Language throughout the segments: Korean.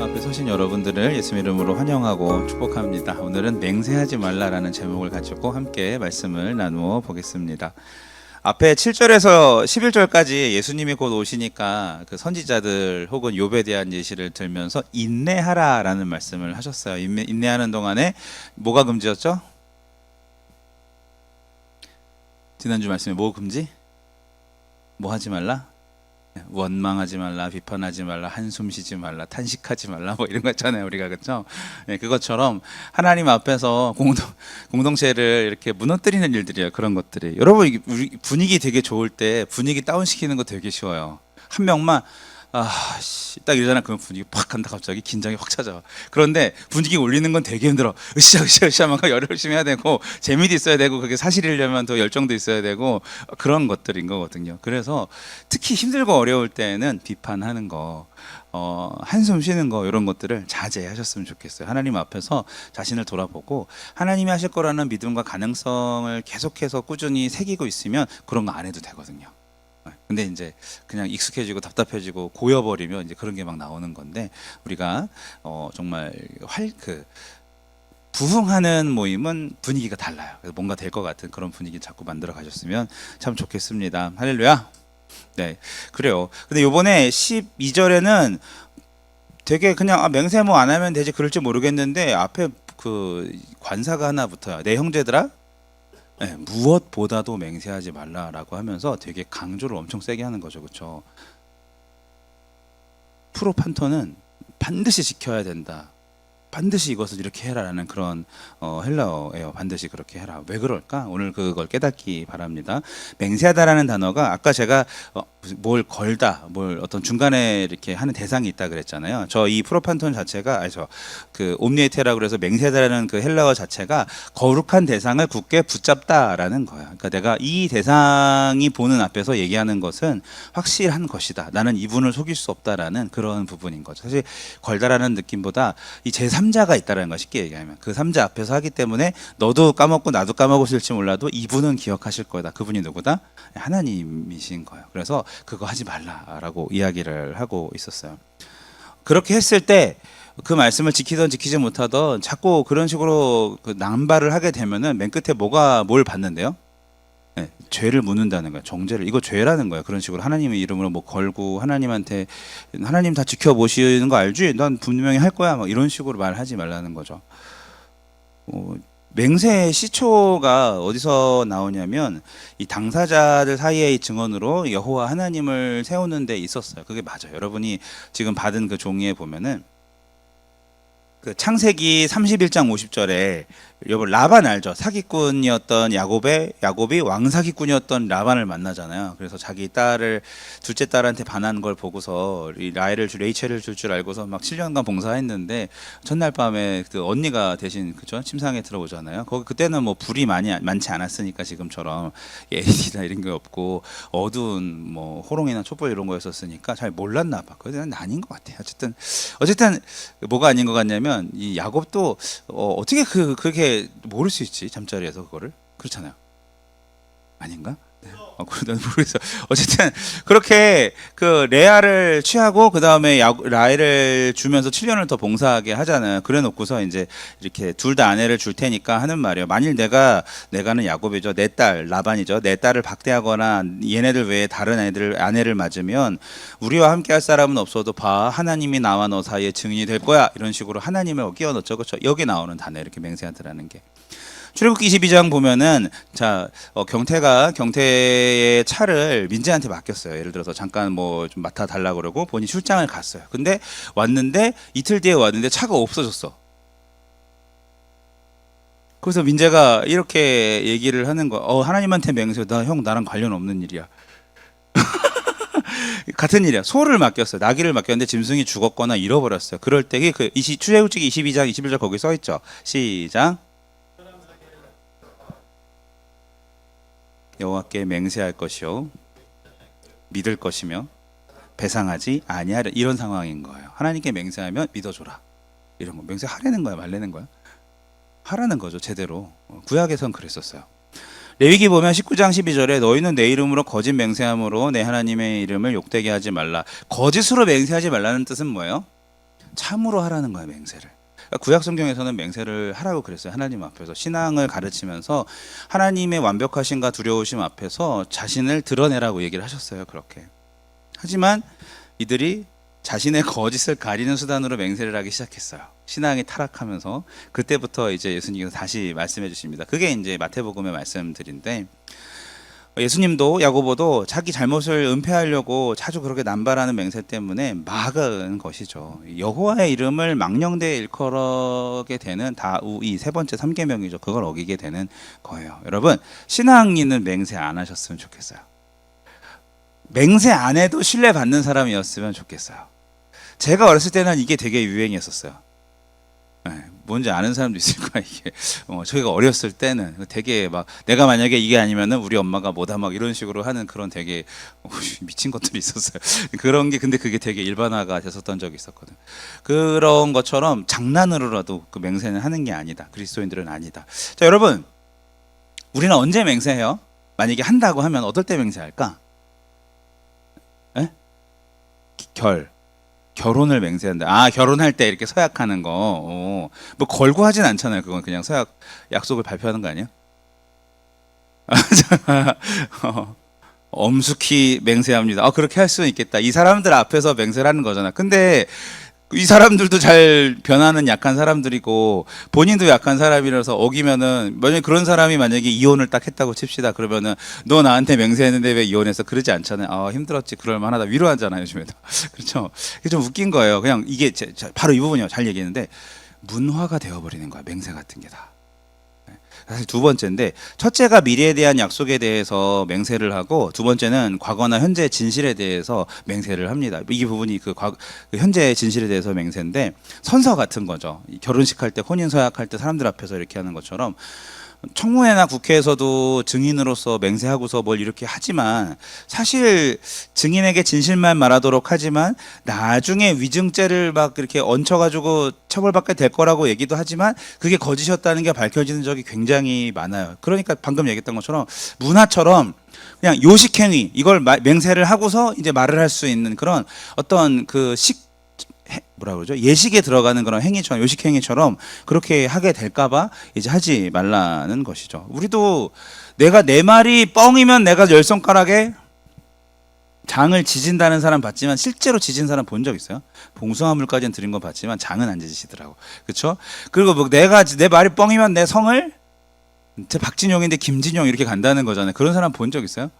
앞에 서신 여러분들을 예수 이름으로 환영하고 축복합니다. 오늘은 맹세하지 말라라는 제목을 가지고 함께 말씀을 나누어 보겠습니다. 앞에 7절에서 11절까지 예수님이 곧 오시니까 그 선지자들 혹은 욥에 대한 예시를 들면서 인내하라라는 말씀을 하셨어요. 인내하는 동안에 뭐가 금지였죠? 지난주 말씀에 뭐 금지? 뭐 하지 말라? 원망하지 말라, 비판하지 말라, 한숨 쉬지 말라, 탄식하지 말라, 뭐 이런 거 있잖아요, 우리가. 그렇죠? 네, 그것처럼 하나님 앞에서 공동체를 이렇게 무너뜨리는 일들이에요. 그런 것들이. 여러분, 우리 분위기 되게 좋을 때 분위기 다운시키는 거 되게 쉬워요. 한 명만 딱 이러잖아. 그러면 분위기 팍 한다. 갑자기 긴장이 확 찾아와. 그런데 분위기 올리는 건 되게 힘들어. 으쌰 막 열심히 해야 되고, 재미도 있어야 되고, 그게 사실이려면 더 열정도 있어야 되고, 그런 것들인 거거든요. 그래서 특히 힘들고 어려울 때는 비판하는 거, 한숨 쉬는 거, 이런 것들을 자제하셨으면 좋겠어요. 하나님 앞에서 자신을 돌아보고 하나님이 하실 거라는 믿음과 가능성을 계속해서 꾸준히 새기고 있으면 그런 거 안 해도 되거든요. 근데 이제 그냥 익숙해지고 답답해지고 고여버리면 이제 그런 게 막 나오는 건데, 우리가 정말 부흥하는 모임은 분위기가 달라요. 그래서 뭔가 될 것 같은 그런 분위기 자꾸 만들어 가셨으면 참 좋겠습니다. 할렐루야. 네, 그래요. 근데 요번에 12절에는 되게 그냥 맹세 뭐 안 하면 되지 그럴지 모르겠는데, 앞에 그 관사가 하나 붙어요. 내 형제들아, 네, 무엇보다도 맹세하지 말라라고 하면서 되게 강조를 엄청 세게 하는 거죠. 그렇죠? 프로판터는 반드시 지켜야 된다. 반드시 이것을 이렇게 해라라는 그런 헬라어예요. 반드시 그렇게 해라. 왜 그럴까? 오늘 그걸 깨닫기 바랍니다. 맹세하다라는 단어가 아까 제가 뭘 걸다, 뭘 어떤 중간에 이렇게 하는 대상이 있다 그랬잖아요. 저 이 프로판톤 자체가 그 옴니에테라고 그래서 맹세하다라는 그 헬라어 자체가 거룩한 대상을 굳게 붙잡다라는 거야. 그러니까 내가 이 대상이 보는 앞에서 얘기하는 것은 확실한 것이다. 나는 이분을 속일 수 없다라는 그런 부분인 거죠. 사실 걸다라는 느낌보다 이 제3자가 있다라는 거, 쉽게 얘기하면 그 3자 앞에서 하기 때문에 너도 까먹고 나도 까먹으실지 몰라도 이분은 기억하실 거다. 그분이 누구다? 하나님이신 거예요. 그래서 그거 하지 말라라고 이야기를 하고 있었어요. 그렇게 했을 때 그 말씀을 지키던 지키지 못하던 자꾸 그런 식으로 그 남발을 하게 되면은 맨 끝에 뭘 받는데요? 네, 죄를 묻는다는 거예요. 정죄를. 이거 죄라는 거예요. 그런 식으로 하나님의 이름으로 뭐 걸고 하나님한테 하나님 다 지켜보시는 거 알지? 난 분명히 할 거야. 막 이런 식으로 말하지 말라는 거죠. 맹세의 시초가 어디서 나오냐면 이 당사자들 사이의 증언으로 여호와 하나님을 세우는 데 있었어요. 그게 맞아요. 여러분이 지금 받은 그 종이에 보면은 그 창세기 31장 50절에 여러분 라반 알죠? 사기꾼이었던 야곱이 왕사기꾼이었던 라반을 만나잖아요. 그래서 자기 딸을 둘째 딸한테 반한 걸 보고서 이 레이첼을 줄 줄 알고서 막 7년간 봉사했는데 첫날 밤에 그 언니가 대신 그죠? 침상에 들어오잖아요. 그때는 뭐 불이 많지 않았으니까 지금처럼 LED나 이런 게 없고 어두운 뭐 호롱이나 촛불 이런 거였었으니까 잘 몰랐나 봐. 그건 아닌 것 같아요. 어쨌든 뭐가 아닌 것 같냐면 이 야곱도 어떻게 그렇게 모를 수 있지, 잠자리에서 그거를. 그렇잖아요. 아닌가? 네. 난 모르겠어. 어쨌든 그렇게 그 레아를 취하고 그 다음에 라헬을 주면서 7년을 더 봉사하게 하잖아요. 그래놓고서 이제 이렇게 둘 다 아내를 줄 테니까 하는 말이에요. 만일 내가는 야곱이죠, 내 딸 라반이죠, 내 딸을 박대하거나 얘네들 외에 다른 아내를 맞으면 우리와 함께할 사람은 없어도 봐, 하나님이 나와 너 사이에 증인이 될 거야. 이런 식으로 하나님을 끼워 넣죠. 그렇죠? 여기 나오는 단어, 이렇게 맹세하더라는 게. 출애굽기 22장 보면은 경태의 차를 민재한테 맡겼어요. 예를 들어서 잠깐 뭐 좀 맡아 달라 그러고 본인이 출장을 갔어요. 근데 이틀 뒤에 왔는데 차가 없어졌어. 그래서 민재가 이렇게 얘기를 하는 거. 하나님한테 맹세. 나랑 관련 없는 일이야. 같은 일이야. 소를 맡겼어요. 나귀를 맡겼는데 짐승이 죽었거나 잃어버렸어요. 그럴 때 출애굽기 22장 21절 거기 써 있죠. 시작. 여호와께 맹세할 것이요 믿을 것이며 배상하지 아니하려, 이런 상황인 거예요. 하나님께 맹세하면 믿어줘라, 이런 거. 맹세하라는 거야, 말라는 거야? 하라는 거죠, 제대로. 구약에선 그랬었어요. 레위기 보면 19장 12절에 너희는 내 이름으로 거짓 맹세함으로 내 하나님의 이름을 욕되게 하지 말라. 거짓으로 맹세하지 말라는 뜻은 뭐예요? 참으로 하라는 거야, 맹세를. 그러니까 구약 성경에서는 맹세를 하라고 그랬어요. 하나님 앞에서 신앙을 가르치면서 하나님의 완벽하심과 두려우심 앞에서 자신을 드러내라고 얘기를 하셨어요. 그렇게. 하지만 이들이 자신의 거짓을 가리는 수단으로 맹세를 하기 시작했어요. 신앙이 타락하면서 그때부터 이제 예수님께서 다시 말씀해 주십니다. 그게 이제 마태복음의 말씀들인데, 예수님도 야고보도 자기 잘못을 은폐하려고 자주 그렇게 남발하는 맹세 때문에 막은 것이죠. 여호와의 이름을 망령되이 일컬게 되는 다 이 세 번째 3계명이죠. 그걸 어기게 되는 거예요. 여러분, 신앙인은 맹세 안 하셨으면 좋겠어요. 맹세 안 해도 신뢰받는 사람이었으면 좋겠어요. 제가 어렸을 때는 이게 되게 유행이었었어요. 뭔지 아는 사람도 있을 거야, 이게. 저희가 어렸을 때는 되게 막, 내가 만약에 이게 아니면은 우리 엄마가 뭐다 막 이런 식으로 하는 그런 되게 미친 것들이 있었어요. 그런 게, 근데 그게 되게 일반화가 됐었던 적이 있었거든. 그런 것처럼 장난으로라도 그 맹세는 하는 게 아니다. 그리스도인들은 아니다. 자, 여러분, 우리는 언제 맹세해요? 만약에 한다고 하면 어떨 때 맹세할까? 에? 결혼을 맹세한다. 아, 결혼할 때 이렇게 서약하는 거. 뭐 걸고 하진 않잖아요. 그건 그냥 서약, 약속을 발표하는 거 아니야? 엄숙히 맹세합니다. 그렇게 할 수는 있겠다. 이 사람들 앞에서 맹세를 하는 거잖아. 근데 이 사람들도 잘 변하는 약한 사람들이고 본인도 약한 사람이라서 어기면은, 만약에 그런 사람이 만약에 이혼을 딱 했다고 칩시다. 그러면은 너 나한테 맹세했는데 왜 이혼했어? 그러지 않잖아요. 힘들었지. 그럴 만하다. 위로하잖아요, 요즘에도. 그렇죠? 이게 좀 웃긴 거예요. 그냥 이게 바로 이 부분이요. 잘 얘기했는데 문화가 되어버리는 거야, 맹세 같은 게 다. 사실 두 번째인데, 첫째가 미래에 대한 약속에 대해서 맹세를 하고, 두 번째는 과거나 현재 진실에 대해서 맹세를 합니다. 이 부분이 그 현재 진실에 대해서 맹세인데, 선서 같은 거죠. 결혼식 할 때, 혼인 서약할 때 사람들 앞에서 이렇게 하는 것처럼 청문회나 국회에서도 증인으로서 맹세하고서 뭘 이렇게 하지만, 사실 증인에게 진실만 말하도록 하지만 나중에 위증죄를 막 이렇게 얹혀가지고 처벌받게 될 거라고 얘기도 하지만 그게 거짓이었다는 게 밝혀지는 적이 굉장히 많아요. 그러니까 방금 얘기했던 것처럼 문화처럼 그냥 요식행위, 이걸 맹세를 하고서 이제 말을 할 수 있는 그런 어떤 그 뭐라 그러죠? 예식에 들어가는 그런 행위처럼, 요식 행위처럼 그렇게 하게 될까봐 이제 하지 말라는 것이죠. 우리도 내가 내 말이 뻥이면 내가 열 손가락에 장을 지진다는 사람 봤지만 실제로 지진 사람 본 적 있어요? 봉숭아물까지는 드린 거 봤지만 장은 안 지지시더라고. 그렇죠? 그리고 뭐 내 말이 뻥이면 내 성을 박진용인데 김진용 이렇게 간다는 거잖아요. 그런 사람 본 적 있어요?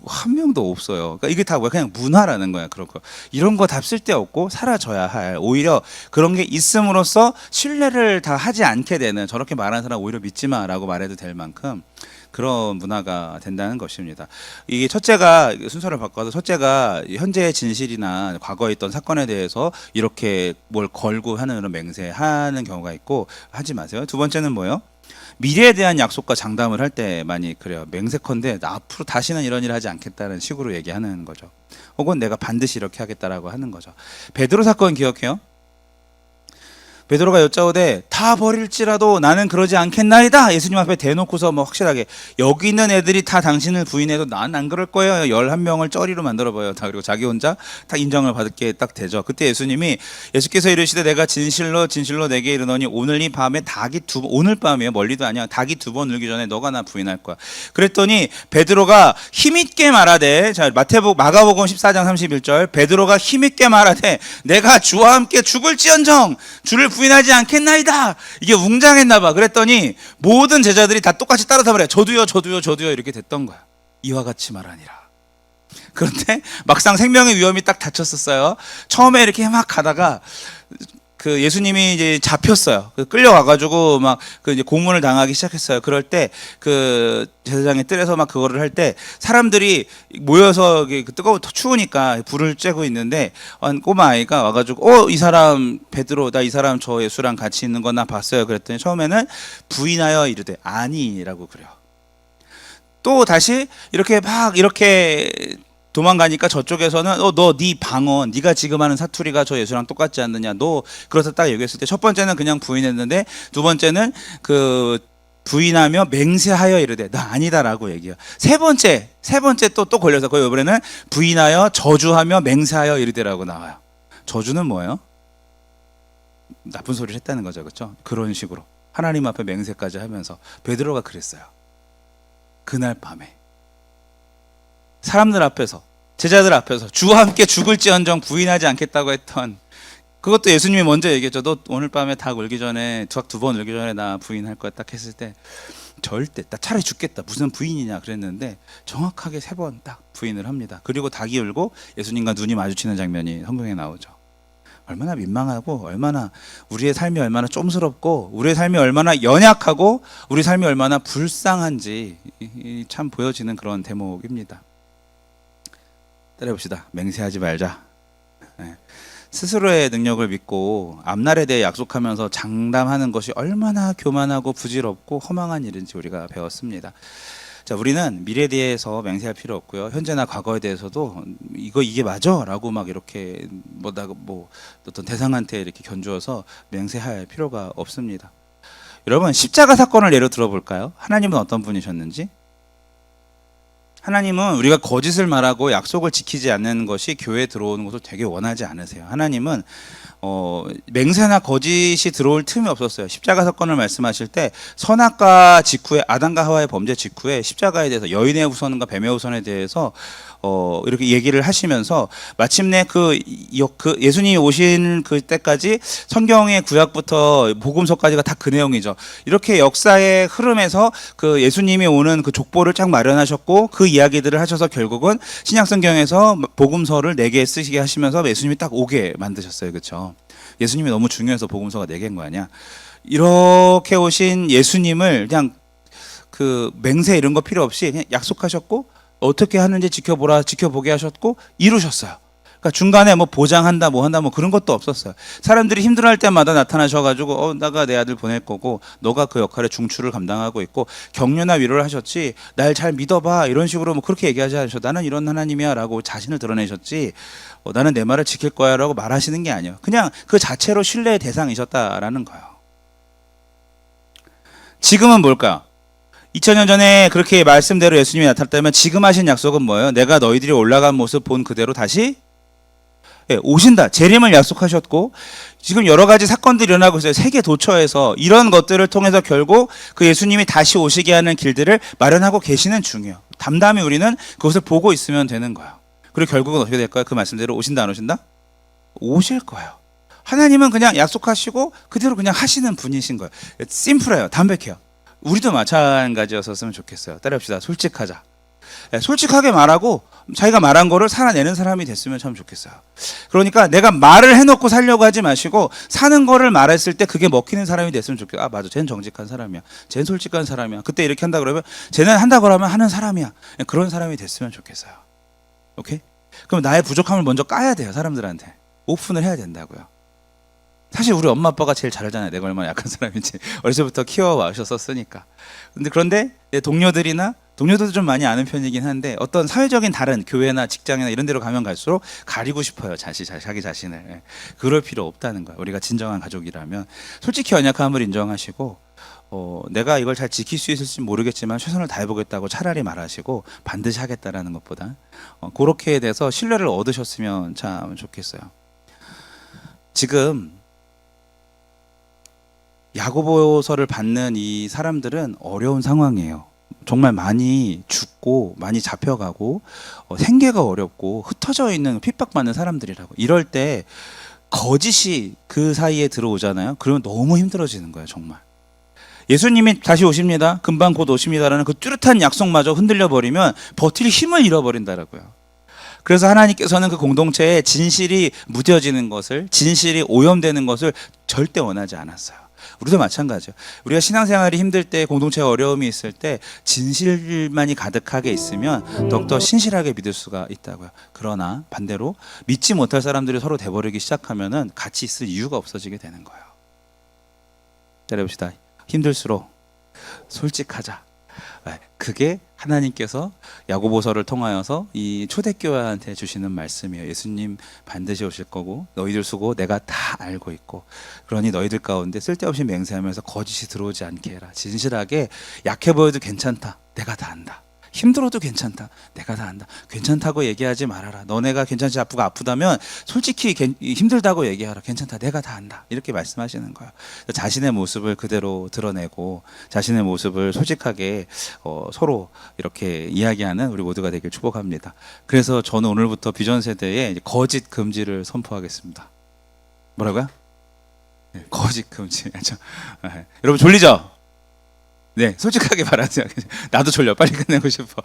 한 명도 없어요. 그러니까 이게 다 뭐야? 그냥 문화라는 거야. 그런 거. 이런 거 다 쓸데없고 사라져야 할, 오히려 그런 게 있음으로써 신뢰를 다 하지 않게 되는, 저렇게 말하는 사람 오히려 믿지 마라고 말해도 될 만큼 그런 문화가 된다는 것입니다. 이게 첫째가, 순서를 바꿔서 첫째가 현재의 진실이나 과거에 있던 사건에 대해서 이렇게 뭘 걸고 하는 그런 맹세하는 경우가 있고, 하지 마세요. 두 번째는 뭐예요? 미래에 대한 약속과 장담을 할 때 많이 그래요. 맹세컨대 나 앞으로 다시는 이런 일을 하지 않겠다는 식으로 얘기하는 거죠. 혹은 내가 반드시 이렇게 하겠다라고 하는 거죠. 베드로 사건 기억해요? 베드로가 여짜오되 다 버릴지라도 나는 그러지 않겠나이다. 예수님 앞에 대놓고서 뭐 확실하게, 여기 있는 애들이 다 당신을 부인해도 난 안 그럴 거예요. 11명을 쩌리로 만들어봐요. 다. 그리고 자기 혼자 다 인정을 받을 게 딱 되죠. 그때 예수께서 이르시되 내가 진실로 진실로 내게 이르노니 오늘 이 밤에 오늘 밤이에요. 멀리도 아니야. 닭이 2번 울기 전에 너가 나 부인할 거야. 그랬더니 베드로가 힘있게 말하되, 자, 마가복음 14장 31절, 베드로가 힘있게 말하되 내가 주와 함께 죽을지언정 주를 부인하지 않겠나이다. 이게 웅장했나 봐. 그랬더니 모든 제자들이 다 똑같이 따라서 말해. 저도요 이렇게 됐던 거야. 이와 같이 말하니라. 그런데 막상 생명의 위험이 딱 닥쳤었어요. 처음에 이렇게 막 가다가 그 예수님이 이제 잡혔어요. 끌려가가지고 막 그 이제 고문을 당하기 시작했어요. 그럴 때 그 제사장의 뜰에서 막 그거를 할 때 사람들이 모여서 그 추우니까 불을 쬐고 있는데 꼬마 아이가 와가지고 이 사람 베드로, 나 이 사람 저 예수랑 같이 있는 거 나 봤어요. 그랬더니 처음에는 부인하여 이르되 아니라고 그래요. 또 다시 이렇게 도망가니까 저쪽에서는 너 네 방언, 네가 지금 하는 사투리가 저 예수랑 똑같지 않느냐, 너 그래서 딱 얘기했을 때 첫 번째는 그냥 부인했는데 두 번째는 그 부인하며 맹세하여 이르되 나 아니다라고 얘기해요. 세 번째 또 걸려서 그 이번에는 부인하여 저주하며 맹세하여 이르되라고 나와요. 저주는 뭐예요? 나쁜 소리를 했다는 거죠, 그렇죠? 그런 식으로 하나님 앞에 맹세까지 하면서 베드로가 그랬어요. 그날 밤에 사람들 앞에서, 제자들 앞에서 주와 함께 죽을지언정 부인하지 않겠다고 했던, 그것도 예수님이 먼저 얘기했죠. 너 오늘 밤에 닭 울기 전에, 두 번 울기 전에 나 부인할 거야 딱 했을 때, 절대, 나 차라리 죽겠다, 무슨 부인이냐 그랬는데 정확하게 3번 딱 부인을 합니다. 그리고 닭이 울고 예수님과 눈이 마주치는 장면이 성경에 나오죠. 얼마나 민망하고, 얼마나 우리의 삶이 얼마나 쫌스럽고, 우리의 삶이 얼마나 연약하고, 우리 삶이 얼마나 불쌍한지 참 보여지는 그런 대목입니다. 따라해봅시다. 맹세하지 말자. 네. 스스로의 능력을 믿고 앞날에 대해 약속하면서 장담하는 것이 얼마나 교만하고 부질없고 허망한 일인지 우리가 배웠습니다. 자, 우리는 미래에 대해서 맹세할 필요 없고요. 현재나 과거에 대해서도 이게 맞아라고 막 이렇게 어떤 대상한테 이렇게 견주어서 맹세할 필요가 없습니다. 여러분, 십자가 사건을 예로 들어볼까요? 하나님은 어떤 분이셨는지? 하나님은 우리가 거짓을 말하고 약속을 지키지 않는 것이 교회에 들어오는 것을 되게 원하지 않으세요. 하나님은 맹세나 거짓이 들어올 틈이 없었어요. 십자가 사건을 말씀하실 때 선악과 직후에, 아담과 하와의 범죄 직후에 십자가에 대해서, 여인의 후손과 뱀의 후손에 대해서 이렇게 얘기를 하시면서 마침내 그 예수님이 오신 그때까지 성경의 구약부터 복음서까지가 다 그 내용이죠. 이렇게 역사의 흐름에서 그 예수님이 오는 그 족보를 쫙 마련하셨고, 그 이야기들을 하셔서 결국은 신약성경에서 복음서를 4개 쓰시게 하시면서 예수님이 딱 오게 만드셨어요. 그렇죠? 예수님이 너무 중요해서 복음서가 4개인 거 아니야? 이렇게 오신 예수님을 그냥 그 맹세 이런 거 필요 없이 그냥 약속하셨고, 어떻게 하는지 지켜보게 하셨고 이루셨어요. 그러니까 중간에 뭐 보장한다, 뭐 한다, 뭐 그런 것도 없었어요. 사람들이 힘들어할 때마다 나타나셔가지고 나가 내 아들 보낼 거고, 너가 그 역할의 중추를 감당하고 있고, 격려나 위로를 하셨지, 날 잘 믿어봐 이런 식으로 뭐 그렇게 얘기하지 않으셔. 나는 이런 하나님이야라고 자신을 드러내셨지, 나는 내 말을 지킬 거야라고 말하시는 게 아니에요. 그냥 그 자체로 신뢰의 대상이셨다라는 거예요. 지금은 뭘까요? 2000년 전에 그렇게 말씀대로 예수님이 나타났다면 지금 하신 약속은 뭐예요? 내가 너희들이 올라간 모습 본 그대로 다시 오신다. 재림을 약속하셨고, 지금 여러 가지 사건들이 일어나고 있어요. 세계 도처에서 이런 것들을 통해서 결국 그 예수님이 다시 오시게 하는 길들을 마련하고 계시는 중이에요. 담담히 우리는 그것을 보고 있으면 되는 거예요. 그리고 결국은 어떻게 될까요? 그 말씀대로 오신다, 안 오신다? 오실 거예요. 하나님은 그냥 약속하시고 그대로 그냥 하시는 분이신 거예요. 심플해요. 담백해요. 우리도 마찬가지였었으면 좋겠어요. 따라합시다. 솔직하자. 솔직하게 말하고 자기가 말한 거를 살아내는 사람이 됐으면 참 좋겠어요. 그러니까 내가 말을 해놓고 살려고 하지 마시고, 사는 거를 말했을 때 그게 먹히는 사람이 됐으면 좋겠어요. 아, 맞아, 쟤는 정직한 사람이야, 쟤는 솔직한 사람이야, 그때 이렇게 한다 그러면 쟤는 한다고 하면 하는 사람이야, 그런 사람이 됐으면 좋겠어요. 오케이? 그럼 나의 부족함을 먼저 까야 돼요. 사람들한테 오픈을 해야 된다고요. 사실 우리 엄마 아빠가 제일 잘 알잖아요. 내가 얼마나 약한 사람인지. 어렸을 때부터 키워와셨었으니까. 그런데 내 동료들도 좀 많이 아는 편이긴 한데, 어떤 사회적인 다른 교회나 직장이나 이런 데로 가면 갈수록 가리고 싶어요. 자기 자신을. 그럴 필요 없다는 거예요. 우리가 진정한 가족이라면 솔직히 연약함을 인정하시고, 내가 이걸 잘 지킬 수 있을지 모르겠지만 최선을 다해보겠다고 차라리 말하시고, 반드시 하겠다라는 것보다 그렇게 돼서 신뢰를 얻으셨으면 참 좋겠어요. 지금 야고보서를 받는 이 사람들은 어려운 상황이에요. 정말 많이 죽고 많이 잡혀가고 생계가 어렵고 흩어져 있는 핍박받는 사람들이라고. 이럴 때 거짓이 그 사이에 들어오잖아요. 그러면 너무 힘들어지는 거예요. 정말 예수님이 다시 오십니다, 금방 곧 오십니다라는 그 뚜렷한 약속마저 흔들려 버리면 버틸 힘을 잃어버린다라고요. 그래서 하나님께서는 그 공동체에 진실이 무뎌지는 것을, 진실이 오염되는 것을 절대 원하지 않았어요. 우리도 마찬가지예요. 우리가 신앙생활이 힘들 때, 공동체에 어려움이 있을 때 진실만이 가득하게 있으면 더욱더 신실하게 믿을 수가 있다고요. 그러나 반대로 믿지 못할 사람들이 서로 돼버리기 시작하면은 같이 있을 이유가 없어지게 되는 거예요. 따라해봅시다. 힘들수록 솔직하자. 그게 하나님께서 야고보서를 통하여서 이 초대교회한테 주시는 말씀이에요. 예수님 반드시 오실 거고, 너희들 수고 내가 다 알고 있고, 그러니 너희들 가운데 쓸데없이 맹세하면서 거짓이 들어오지 않게 해라. 진실하게 약해 보여도 괜찮다, 내가 다 안다, 힘들어도 괜찮다. 내가 다 안다. 괜찮다고 얘기하지 말아라. 너네가 괜찮지 아프다면 솔직히 힘들다고 얘기하라. 괜찮다. 내가 다 안다. 이렇게 말씀하시는 거예요. 자신의 모습을 그대로 드러내고 자신의 모습을 솔직하게 서로 이렇게 이야기하는 우리 모두가 되길 축복합니다. 그래서 저는 오늘부터 비전 세대에 거짓 금지를 선포하겠습니다. 뭐라고요? 네, 거짓 금지. 네. 여러분 졸리죠? 네, 솔직하게 말하세요. 나도 졸려. 빨리 끝내고 싶어.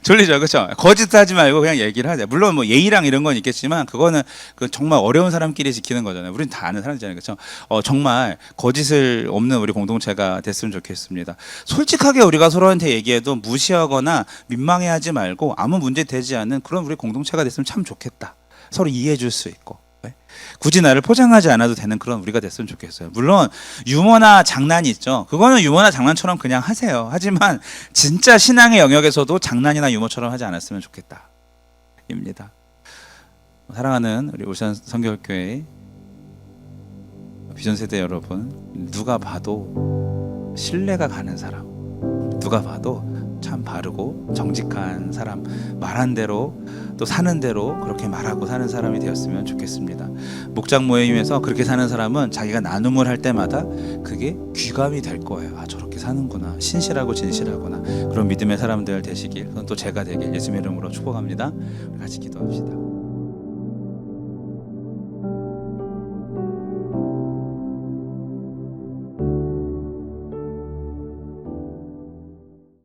졸리죠, 그렇죠? 거짓하지 말고 그냥 얘기를 하자. 물론 뭐 예의랑 이런 건 있겠지만 그거는 정말 어려운 사람끼리 지키는 거잖아요. 우리는 다 아는 사람이잖아요, 그렇죠? 정말 거짓을 없는 우리 공동체가 됐으면 좋겠습니다. 솔직하게 우리가 서로한테 얘기해도 무시하거나 민망해하지 말고 아무 문제 되지 않는 그런 우리 공동체가 됐으면 참 좋겠다. 서로 이해해줄 수 있고. 굳이 나를 포장하지 않아도 되는 그런 우리가 됐으면 좋겠어요. 물론 유머나 장난이 있죠. 그거는 유머나 장난처럼 그냥 하세요. 하지만 진짜 신앙의 영역에서도 장난이나 유머처럼 하지 않았으면 좋겠다 입니다. 사랑하는 우리 울산 성결교회 비전 세대 여러분, 누가 봐도 신뢰가 가는 사람, 누가 봐도 참 바르고 정직한 사람, 말한 대로 또 사는 대로 그렇게 말하고 사는 사람이 되었으면 좋겠습니다. 목장 모임에서 그렇게 사는 사람은 자기가 나눔을 할 때마다 그게 귀감이 될 거예요. 아, 저렇게 사는구나. 신실하고 진실하구나. 그런 믿음의 사람들 되시길, 그건 또 제가 되길 예수님의 이름으로 축복합니다. 우리 같이 기도합시다.